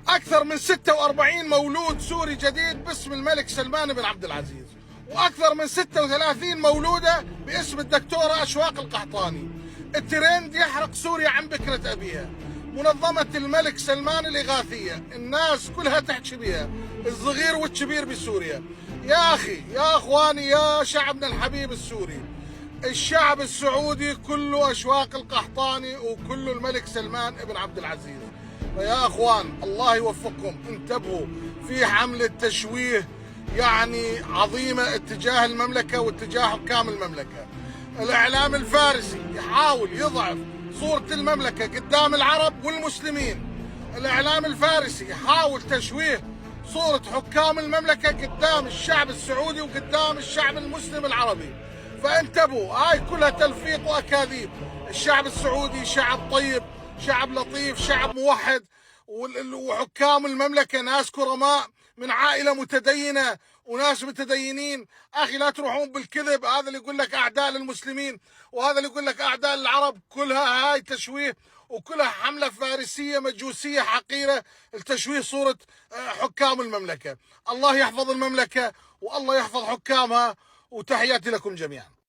أكثر من 46 مولود سوري جديد باسم الملك سلمان بن عبد العزيز، وأكثر من 36 مولودة باسم الدكتورة أشواق القحطاني. الترند يحرق سوريا عن بكرة أبيها. منظمة الملك سلمان الإغاثية الناس كلها تحكي بها، الصغير والكبير بسوريا. يا أخي، يا أخواني، يا شعبنا الحبيب السوري، الشعب السعودي كله أشواق القحطاني وكله الملك سلمان بن عبد العزيز. فيا أخوان الله يوفقكم، انتبهوا في حملة تشويه يعني عظيمة اتجاه المملكة واتجاه حكام المملكة. الإعلام الفارسي يحاول يضعف صورة المملكة قدام العرب والمسلمين. الإعلام الفارسي يحاول تشويه صورة حكام المملكة قدام الشعب السعودي وقدام الشعب المسلم العربي. فانتبهوا، هاي كلها تلفيق وأكاذيب. الشعب السعودي شعب طيب، شعب لطيف، شعب موحد، وحكام المملكة ناس كرماء من عائلة متدينة وناس متدينين. أخي لا تروحون بالكذب، هذا اللي يقول لك أعداء للمسلمين وهذا اللي يقول لك أعداء للعرب، كلها هاي تشويه وكلها حملة فارسية مجوسية حقيرة لتشويه صورة حكام المملكة. الله يحفظ المملكة والله يحفظ حكامها، وتحياتي لكم جميعا.